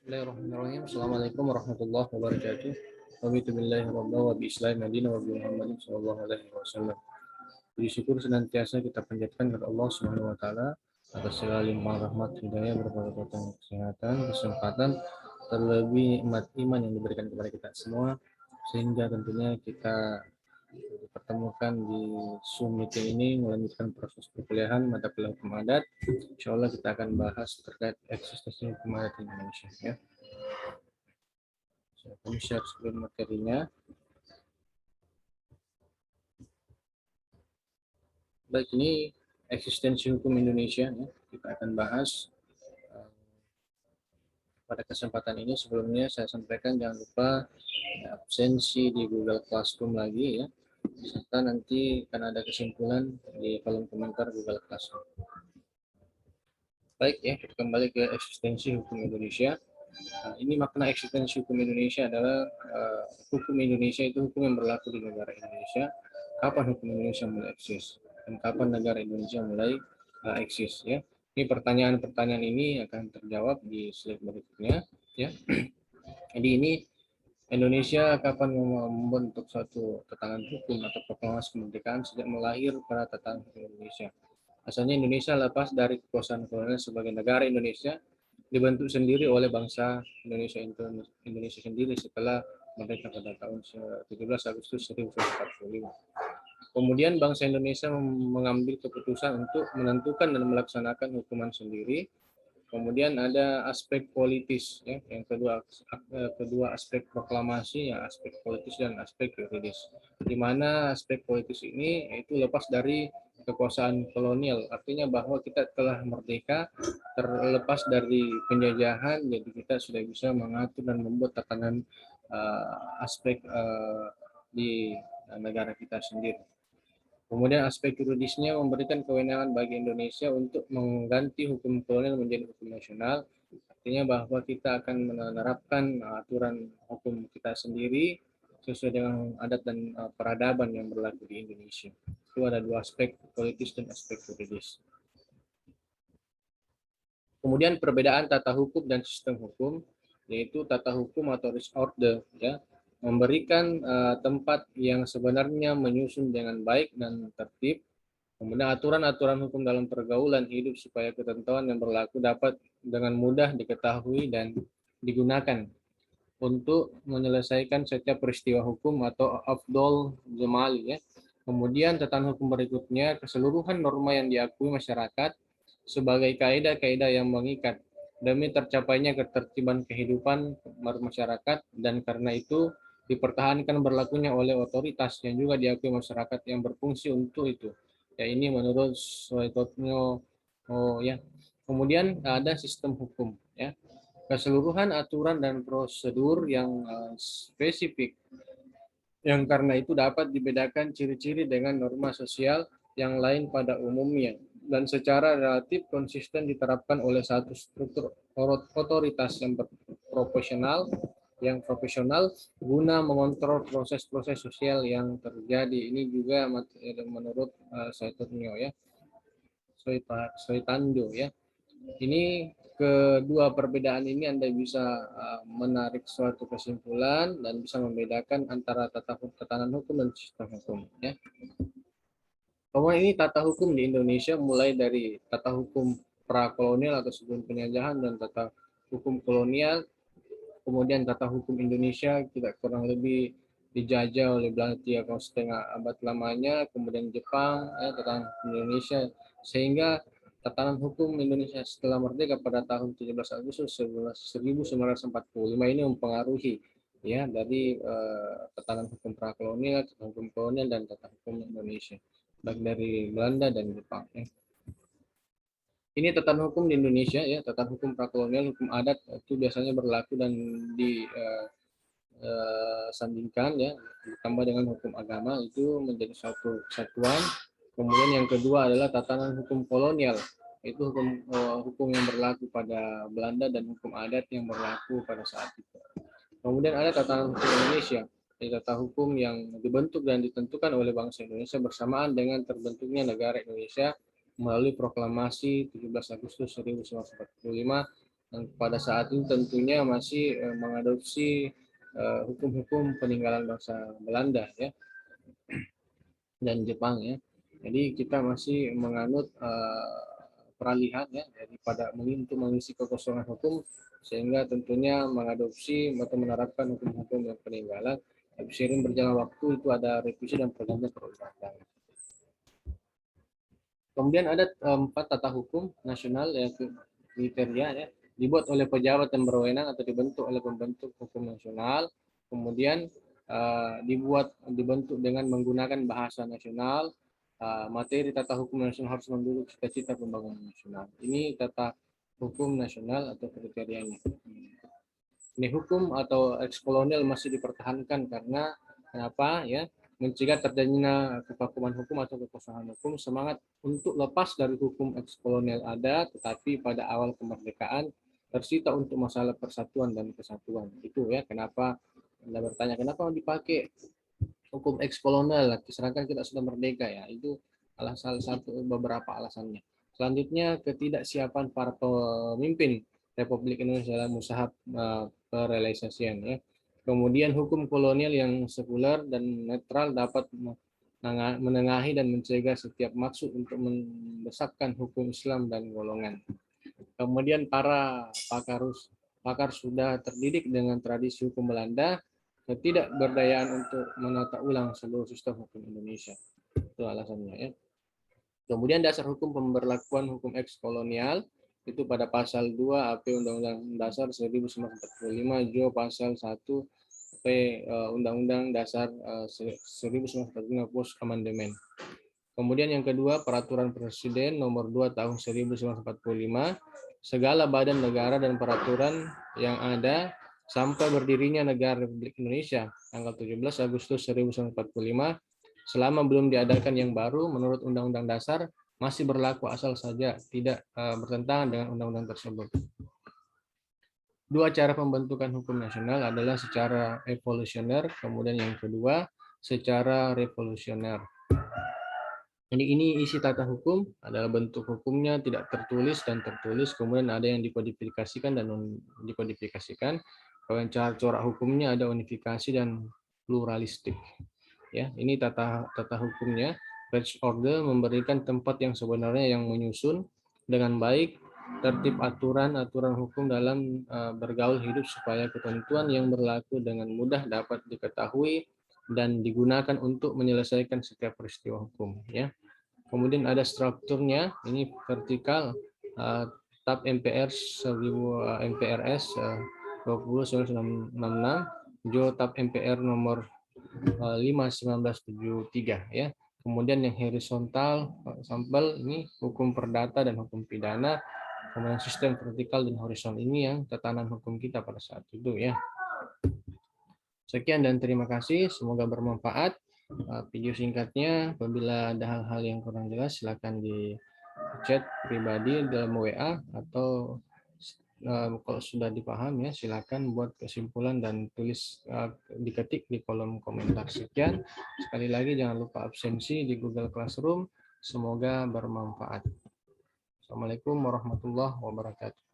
Bismillahirrahmanirrahim. Assalamualaikum warahmatullahi wabarakatuh. Wa bi-Islam Madinah wa bi Muhammadin sallallahu alaihi wasallam. Puji syukur senantiasa kita panjatkan kepada Allah Subhanahu wa taala atas segala limpahan rahmat, hidayah, berbagai kesehatan, kesempatan, terlebih nikmat iman yang diberikan kepada kita semua, sehingga tentunya kita dipertemukan di Zoom meeting ini melanjutkan proses perkuliahan mata kuliah hukum adat. Insya Allah kita akan bahas terkait eksistensi hukum adat di Indonesia. Ya. Saya akan share screen materinya. Baik, ini eksistensi hukum Indonesia. Ya. Kita akan bahas pada kesempatan ini. Sebelumnya saya sampaikan jangan lupa absensi di Google Classroom lagi ya. Serta nanti akan ada kesimpulan di kolom komentar Google Classroom. Baik ya, kita kembali ke eksistensi hukum Indonesia. Nah, ini makna eksistensi hukum Indonesia adalah hukum Indonesia itu hukum yang berlaku di negara Indonesia. Kapan hukum Indonesia mulai eksis dan kapan negara Indonesia mulai eksis ya. Ini pertanyaan-pertanyaan ini akan terjawab di slide berikutnya ya. Jadi ini Indonesia kapan membentuk suatu tatanan hukum atau proklamasi kemerdekaan sejak melahir pada tatanan hukum Indonesia. Asalnya Indonesia lepas dari kekuasaan kolonial sebagai negara Indonesia dibentuk sendiri oleh bangsa Indonesia sendiri setelah merdeka pada tahun 17 Agustus 1945. Kemudian bangsa Indonesia mengambil keputusan untuk menentukan dan melaksanakan hukuman sendiri. Kemudian ada aspek politis, ya. Yang kedua aspek proklamasi, ya, aspek politis dan aspek yuridis. Di mana aspek politis ini yaitu lepas dari kekuasaan kolonial, artinya bahwa kita telah merdeka, terlepas dari penjajahan, jadi kita sudah bisa mengatur dan membuat tatanan aspek di negara kita sendiri. Kemudian aspek yuridisnya memberikan kewenangan bagi Indonesia untuk mengganti hukum kolonial menjadi hukum nasional. Artinya bahwa kita akan menerapkan aturan hukum kita sendiri sesuai dengan adat dan peradaban yang berlaku di Indonesia. Itu ada dua aspek, politis dan aspek yuridis. Kemudian perbedaan tata hukum dan sistem hukum, yaitu tata hukum atau res order, ya, memberikan tempat yang sebenarnya menyusun dengan baik dan tertib. Kemudian aturan-aturan hukum dalam pergaulan hidup supaya ketentuan yang berlaku dapat dengan mudah diketahui dan digunakan untuk menyelesaikan setiap peristiwa hukum atau afdol jemali, ya. Kemudian tatanan hukum berikutnya, keseluruhan norma yang diakui masyarakat sebagai kaidah-kaidah yang mengikat demi tercapainya ketertiban kehidupan masyarakat, dan karena itu dipertahankan berlakunya oleh otoritas yang juga diakui masyarakat yang berfungsi untuk itu. Ya, ini menurut Suetotno, ya. Kemudian ada sistem hukum, ya. Keseluruhan aturan dan prosedur yang spesifik yang karena itu dapat dibedakan ciri-ciri dengan norma sosial yang lain pada umumnya dan secara relatif konsisten diterapkan oleh satu struktur otoritas yang profesional guna mengontrol proses-proses sosial yang terjadi. Ini juga menurut Soetotnyo, ya, Soetando, ya. Ini kedua perbedaan ini Anda bisa menarik suatu kesimpulan dan bisa membedakan antara tatanan hukum dan sistem hukum, ya. Kemudian ini tata hukum di Indonesia mulai dari tata hukum prakolonial atau sebelum penjajahan dan tata hukum kolonial. Kemudian tata hukum Indonesia kita kurang lebih dijajah oleh Belanda 3,5 abad lamanya, kemudian Jepang, tatanan Indonesia, sehingga tatanan hukum Indonesia setelah merdeka pada tahun 17 Agustus 1945 ini mempengaruhi, ya, dari tatanan hukum prakolonial, tatanan hukum kolonial dan tata hukum Indonesia, baik dari Belanda dan Jepang. Ya. Ini tatanan hukum di Indonesia, ya, tatanan hukum prakolonial, hukum adat itu biasanya berlaku dan disandingkan, ya, ditambah dengan hukum agama itu menjadi satu kesatuan. Kemudian yang kedua adalah tatanan hukum kolonial, itu hukum yang berlaku pada Belanda dan hukum adat yang berlaku pada saat itu. Kemudian ada tatanan hukum Indonesia, tata hukum yang dibentuk dan ditentukan oleh bangsa Indonesia bersamaan dengan terbentuknya negara Indonesia melalui proklamasi 17 Agustus 1945 Dan pada saat itu tentunya masih mengadopsi hukum-hukum peninggalan bangsa Belanda ya dan Jepang ya. Jadi kita masih menganut peralihan ya daripada untuk mengisi kekosongan hukum, sehingga tentunya mengadopsi atau menerapkan hukum-hukum yang peninggalan. Tapi seiring berjalan waktu itu ada revisi dan pergantian perundang-undangan. Kemudian ada 4 tata hukum nasional yaitu kriteria ya, dibuat oleh pejabat yang berwenang atau dibentuk oleh pembentuk hukum nasional. Kemudian dibentuk dengan menggunakan bahasa nasional. Materi tata hukum nasional harus mendukung cita-cita pembangunan nasional. Ini tata hukum nasional atau kriterianya. Ini hukum atau eks kolonial masih dipertahankan karena kenapa ya? Mencegah terjadinya kevakuman hukum atau kekosongan hukum, semangat untuk lepas dari hukum eks kolonial ada, tetapi pada awal kemerdekaan tersita untuk masalah persatuan dan kesatuan. Itu ya kenapa Anda bertanya kenapa dipakai hukum eks kolonial, sedangkan kita sudah merdeka ya. Itu salah satu beberapa alasannya. Selanjutnya ketidaksiapan para pemimpin Republik Indonesia dalam usaha perealisasian ya. Kemudian hukum kolonial yang sekuler dan netral dapat menengahi dan mencegah setiap maksud untuk mendesakkan hukum Islam dan golongan. Kemudian para pakar sudah terdidik dengan tradisi hukum Belanda, ketidakberdayaan untuk menata ulang seluruh sistem hukum Indonesia. Itu alasannya ya. Kemudian dasar hukum pemberlakuan hukum eks kolonial itu pada pasal 2 AP Undang-Undang Dasar 1945, Jo pasal 1 P Undang-Undang Dasar 1945 Post Amendment. Kemudian yang kedua, Peraturan Presiden Nomor 2 Tahun 1945, segala badan negara dan peraturan yang ada sampai berdirinya negara Republik Indonesia tanggal 17 Agustus 1945, selama belum diadakan yang baru menurut Undang-Undang Dasar, masih berlaku asal saja tidak bertentangan dengan undang-undang tersebut. Dua cara pembentukan hukum nasional adalah secara evolusioner, kemudian yang kedua secara revolusioner. Jadi ini isi tata hukum adalah bentuk hukumnya tidak tertulis dan tertulis, kemudian ada yang dikodifikasikan dan non-dikodifikasikan. Kalau yang cara corak hukumnya ada unifikasi dan pluralistik. Ya, ini tata hukumnya. Page order memberikan tempat yang sebenarnya yang menyusun dengan baik tertib aturan hukum dalam bergaul hidup supaya ketentuan yang berlaku dengan mudah dapat diketahui dan digunakan untuk menyelesaikan setiap peristiwa hukum ya. Kemudian ada strukturnya, ini vertikal TAP MPR 1000 MPRS 20.1966, Jo TAP MPR nomor 5/1973 ya. Kemudian yang horizontal sampel ini hukum perdata dan hukum pidana. Kemudian sistem vertikal dan horizontal ini yang tatanan hukum kita pada saat itu ya. Sekian dan terima kasih, semoga bermanfaat. Video singkatnya, apabila ada hal-hal yang kurang jelas silakan di chat pribadi dalam WA atau kalau sudah dipaham ya silakan buat kesimpulan dan tulis diketik di kolom komentar. Sekian, sekali lagi jangan lupa absensi di Google Classroom, semoga bermanfaat. Assalamualaikum warahmatullahi wabarakatuh.